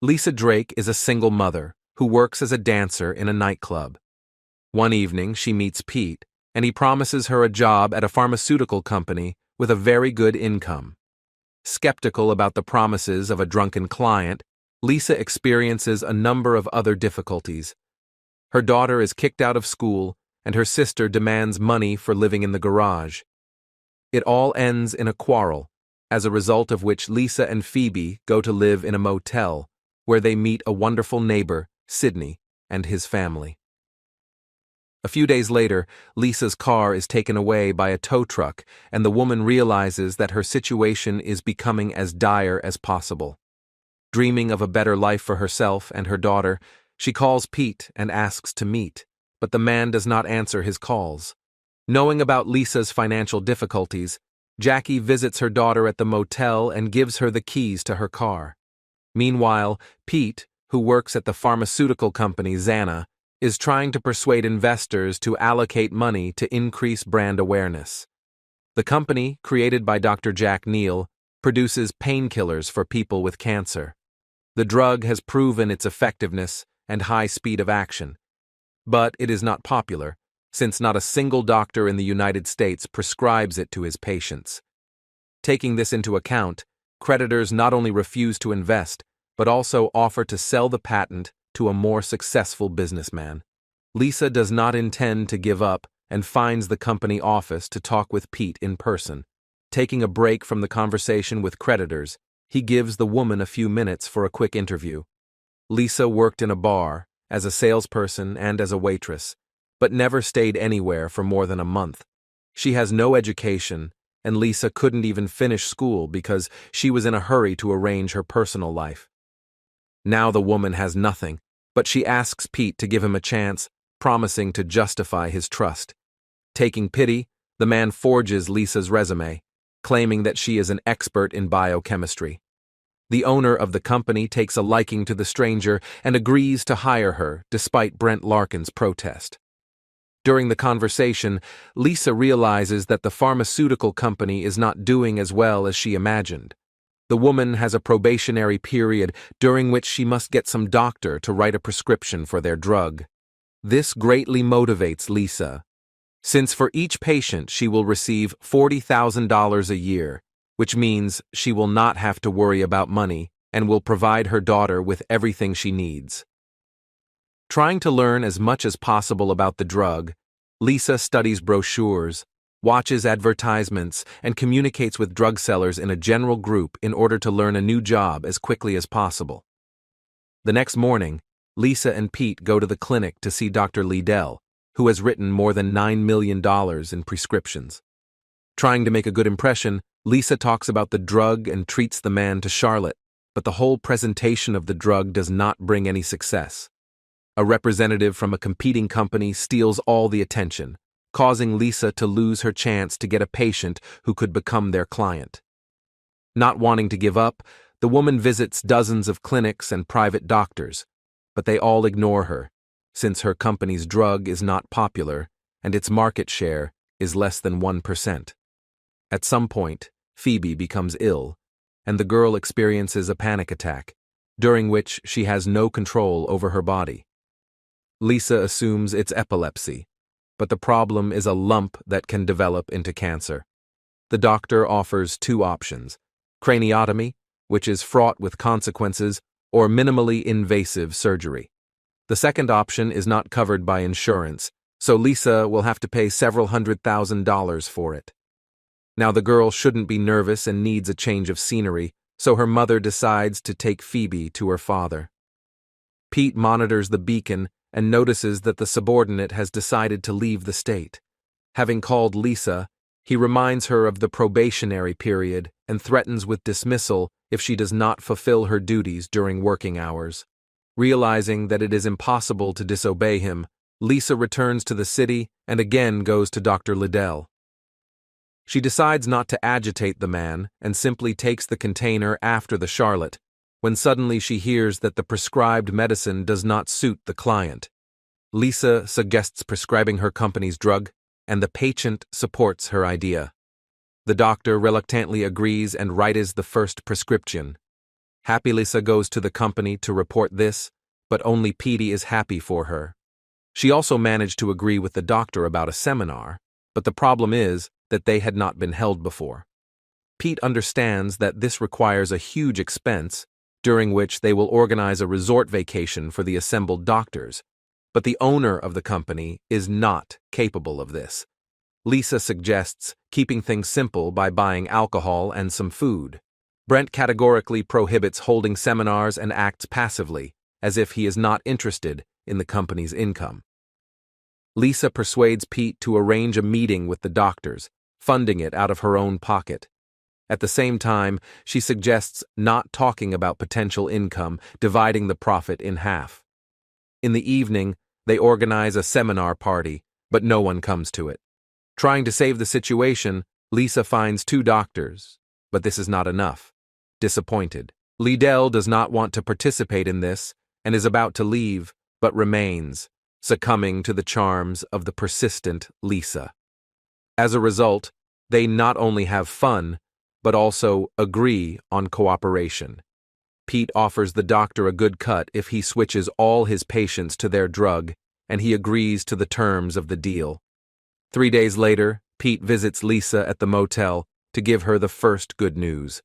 Lisa Drake is a single mother who works as a dancer in a nightclub. One evening, she meets Pete, and he promises her a job at a pharmaceutical company with a very good income. Skeptical about the promises of a drunken client, Lisa experiences a number of other difficulties. Her daughter is kicked out of school, and her sister demands money for living in the garage. It all ends in a quarrel, as a result of which Lisa and Phoebe go to live in a motel, where they meet a wonderful neighbor, Sidney, and his family. A few days later, Lisa's car is taken away by a tow truck, and the woman realizes that her situation is becoming as dire as possible. Dreaming of a better life for herself and her daughter, she calls Pete and asks to meet, but the man does not answer his calls. Knowing about Lisa's financial difficulties, Jackie visits her daughter at the motel and gives her the keys to her car. Meanwhile, Pete, who works at the pharmaceutical company Xana, is trying to persuade investors to allocate money to increase brand awareness. The company, created by Dr. Jack Neal, produces painkillers for people with cancer. The drug has proven its effectiveness and high speed of action. But it is not popular, since not a single doctor in the United States prescribes it to his patients. Taking this into account, creditors not only refuse to invest, but also offer to sell the patent to a more successful businessman. Lisa does not intend to give up and finds the company office to talk with Pete in person. Taking a break from the conversation with creditors, he gives the woman a few minutes for a quick interview. Lisa worked in a bar, as a salesperson and as a waitress, but never stayed anywhere for more than a month. She has no education, and Lisa couldn't even finish school because she was in a hurry to arrange her personal life. Now the woman has nothing, but she asks Pete to give him a chance, promising to justify his trust. Taking pity, the man forges Lisa's resume, claiming that she is an expert in biochemistry. The owner of the company takes a liking to the stranger and agrees to hire her despite Brent Larkin's protest. During the conversation, Lisa realizes that the pharmaceutical company is not doing as well as she imagined. The woman has a probationary period during which she must get some doctor to write a prescription for their drug. This greatly motivates Lisa, since for each patient she will receive $40,000 a year, which means she will not have to worry about money and will provide her daughter with everything she needs. Trying to learn as much as possible about the drug, Lisa studies brochures, watches advertisements, and communicates with drug sellers in a general group in order to learn a new job as quickly as possible. The next morning, Lisa and Pete go to the clinic to see Dr. Liddell, who has written more than $9 million in prescriptions. Trying to make a good impression, Lisa talks about the drug and treats the man to Charlotte, but the whole presentation of the drug does not bring any success. A representative from a competing company steals all the attention, causing Lisa to lose her chance to get a patient who could become their client. Not wanting to give up, the woman visits dozens of clinics and private doctors, but they all ignore her, since her company's drug is not popular and its market share is less than 1%. At some point, Phoebe becomes ill, and the girl experiences a panic attack, during which she has no control over her body. Lisa assumes it's epilepsy, but the problem is a lump that can develop into cancer. The doctor offers two options: craniotomy, which is fraught with consequences, or minimally invasive surgery. The second option is not covered by insurance, so Lisa will have to pay several $100,000 for it. Now the girl shouldn't be nervous and needs a change of scenery, so her mother decides to take Phoebe to her father. Pete monitors the beacon and notices that the subordinate has decided to leave the state. Having called Lisa, he reminds her of the probationary period and threatens with dismissal if she does not fulfill her duties during working hours. Realizing that it is impossible to disobey him, Lisa returns to the city and again goes to Dr. Liddell. She decides not to agitate the man and simply takes the container after the Charlotte, when suddenly she hears that the prescribed medicine does not suit the client. Lisa suggests prescribing her company's drug, and the patient supports her idea. The doctor reluctantly agrees and writes the first prescription. Happy Lisa goes to the company to report this, but only Petey is happy for her. She also managed to agree with the doctor about a seminar, but the problem is that they had not been held before. Pete understands that this requires a huge expense, during which they will organize a resort vacation for the assembled doctors, but the owner of the company is not capable of this. Lisa suggests keeping things simple by buying alcohol and some food. Brent categorically prohibits holding seminars and acts passively, as if he is not interested in the company's income. Lisa persuades Pete to arrange a meeting with the doctors, funding it out of her own pocket. At the same time, she suggests not talking about potential income, dividing the profit in half. In the evening, they organize a seminar party, but no one comes to it. Trying to save the situation, Lisa finds 2 doctors, but this is not enough. Disappointed, Liddell does not want to participate in this and is about to leave, but remains, succumbing to the charms of the persistent Lisa. As a result, they not only have fun, but also agree on cooperation. Pete offers the doctor a good cut if he switches all his patients to their drug, and he agrees to the terms of the deal. 3 days later, Pete visits Lisa at the motel to give her the first good news.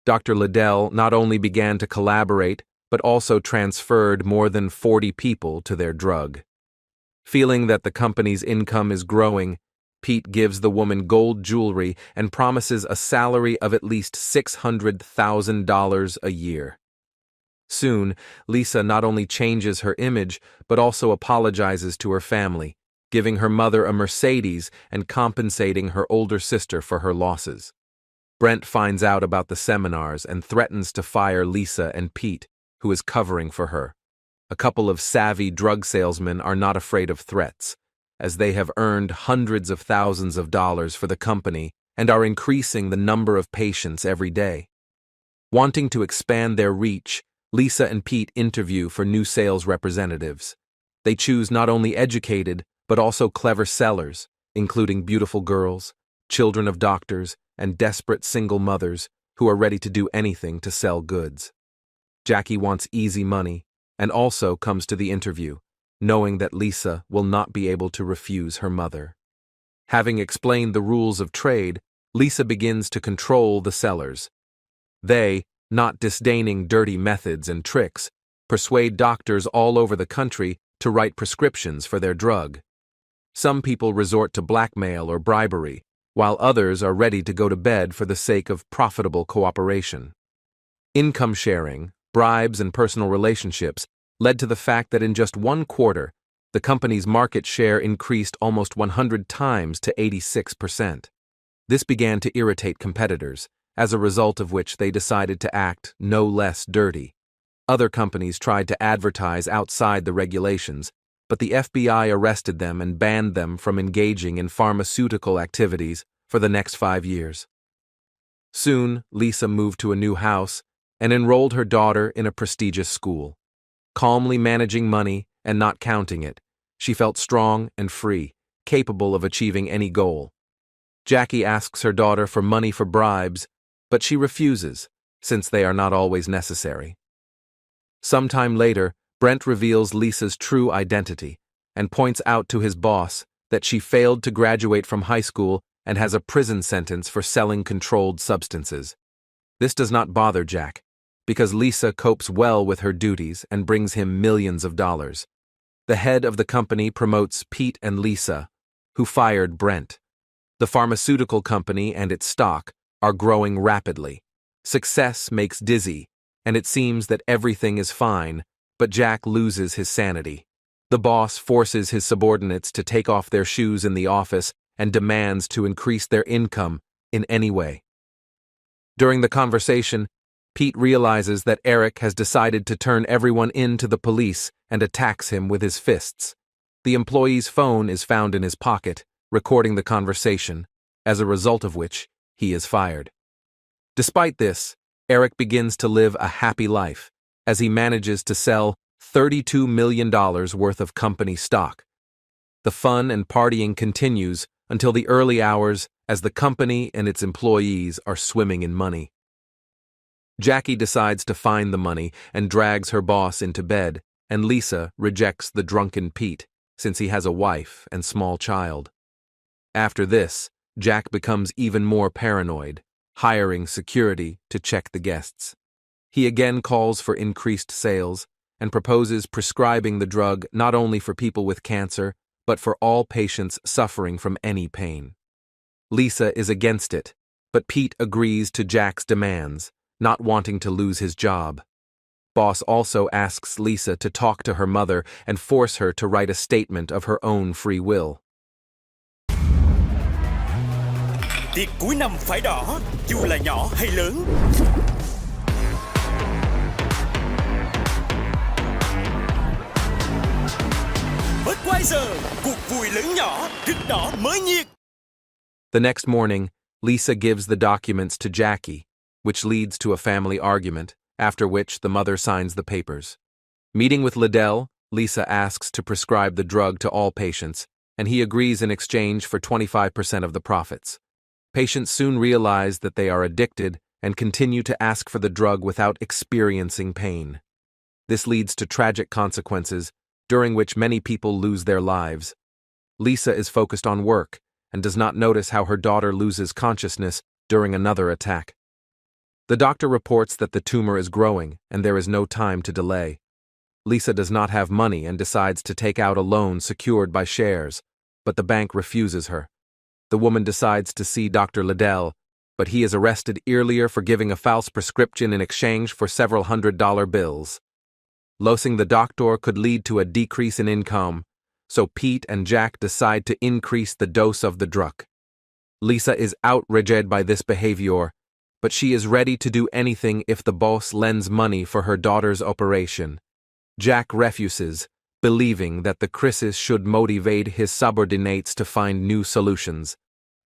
Dr. Liddell not only began to collaborate, but also transferred more than 40 people to their drug. Feeling that the company's income is growing, Pete gives the woman gold jewelry and promises a salary of at least $600,000 a year. Soon, Lisa not only changes her image, but also apologizes to her family, giving her mother a Mercedes and compensating her older sister for her losses. Brent finds out about the seminars and threatens to fire Lisa and Pete, who is covering for her. A couple of savvy drug salesmen are not afraid of threats, as they have earned hundreds of thousands of dollars for the company and are increasing the number of patients every day. Wanting to expand their reach, Lisa and Pete interview for new sales representatives. They choose not only educated, but also clever sellers, including beautiful girls, children of doctors, and desperate single mothers who are ready to do anything to sell goods. Jackie wants easy money and also comes to the interview, knowing that Lisa will not be able to refuse her mother. Having explained the rules of trade, Lisa begins to control the sellers. They, not disdaining dirty methods and tricks, persuade doctors all over the country to write prescriptions for their drug. Some people resort to blackmail or bribery, while others are ready to go to bed for the sake of profitable cooperation. Income sharing, bribes, and personal relationships led to the fact that in just 1 quarter, the company's market share increased almost 100 times to 86%. This began to irritate competitors, as a result of which they decided to act no less dirty. Other companies tried to advertise outside the regulations, but the FBI arrested them and banned them from engaging in pharmaceutical activities for the next 5 years. Soon, Lisa moved to a new house and enrolled her daughter in a prestigious school. Calmly managing money and not counting it, she felt strong and free, capable of achieving any goal. Jackie asks her daughter for money for bribes, but she refuses, since they are not always necessary. Sometime later, Brent reveals Lisa's true identity and points out to his boss that she failed to graduate from high school and has a prison sentence for selling controlled substances. This does not bother Jack, because Lisa copes well with her duties and brings him millions of dollars. The head of the company promotes Pete and Lisa, who fired Brent. The pharmaceutical company and its stock are growing rapidly. Success makes dizzy, and it seems that everything is fine, but Jack loses his sanity. The boss forces his subordinates to take off their shoes in the office and demands to increase their income in any way. During the conversation, Pete realizes that Eric has decided to turn everyone in to the police and attacks him with his fists. The employee's phone is found in his pocket, recording the conversation, as a result of which he is fired. Despite this, Eric begins to live a happy life, as he manages to sell $32 million worth of company stock. The fun and partying continues until the early hours as the company and its employees are swimming in money. Jackie decides to find the money and drags her boss into bed, and Lisa rejects the drunken Pete, since he has a wife and small child. After this, Jack becomes even more paranoid, hiring security to check the guests. He again calls for increased sales and proposes prescribing the drug not only for people with cancer, but for all patients suffering from any pain. Lisa is against it, but Pete agrees to Jack's demands, not wanting to lose his job. Boss also asks Lisa to talk to her mother and force her to write a statement of her own free will. Tiệc cuối năm phải đỏ, dù là nhỏ hay lớn. Budweiser, cuộc vui lớn nhỏ, rực đỏ mới nhiệt. The next morning, Lisa gives the documents to Jackie, which leads to a family argument, after which the mother signs the papers. Meeting with Liddell, Lisa asks to prescribe the drug to all patients, and he agrees in exchange for 25% of the profits. Patients soon realize that they are addicted and continue to ask for the drug without experiencing pain. This leads to tragic consequences, during which many people lose their lives. Lisa is focused on work and does not notice how her daughter loses consciousness during another attack. The doctor reports that the tumor is growing and there is no time to delay. Lisa does not have money and decides to take out a loan secured by shares, but the bank refuses her. The woman decides to see Dr. Liddell, but he is arrested earlier for giving a false prescription in exchange for several $100 bills. Losing the doctor could lead to a decrease in income, so Pete and Jack decide to increase the dose of the drug. Lisa is outraged by this behavior, but she is ready to do anything if the boss lends money for her daughter's operation. Jack refuses, believing that the crisis should motivate his subordinates to find new solutions.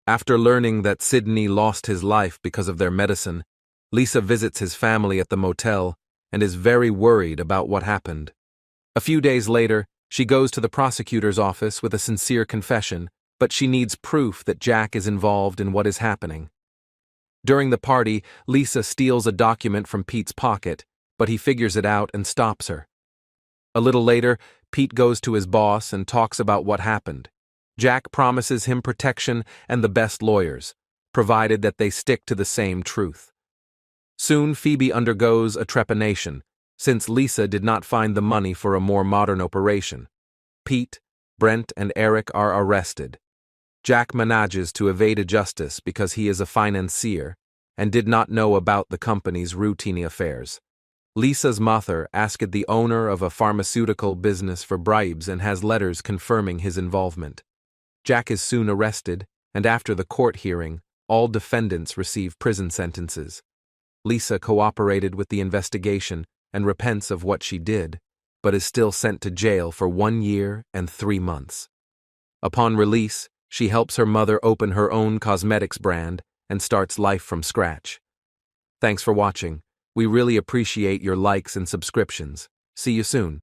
After learning that Sidney lost his life because of their medicine, Lisa visits his family at the motel and is very worried about what happened. A few days later, she goes to the prosecutor's office with a sincere confession, but she needs proof that Jack is involved in what is happening. During the party, Lisa steals a document from Pete's pocket, but he figures it out and stops her. A little later, Pete goes to his boss and talks about what happened. Jack promises him protection and the best lawyers, provided that they stick to the same truth. Soon, Phoebe undergoes a trepanation, since Lisa did not find the money for a more modern operation. Pete, Brent, and Eric are arrested. Jack manages to evade justice because he is a financier and did not know about the company's routine affairs. Lisa's mother asked the owner of a pharmaceutical business for bribes and has letters confirming his involvement. Jack is soon arrested, and after the court hearing, all defendants receive prison sentences. Lisa cooperated with the investigation and repents of what she did, but is still sent to jail for 1 year and 3 months. Upon release, she helps her mother open her own cosmetics brand and starts life from scratch. Thanks for watching. We really appreciate your likes and subscriptions. See you soon.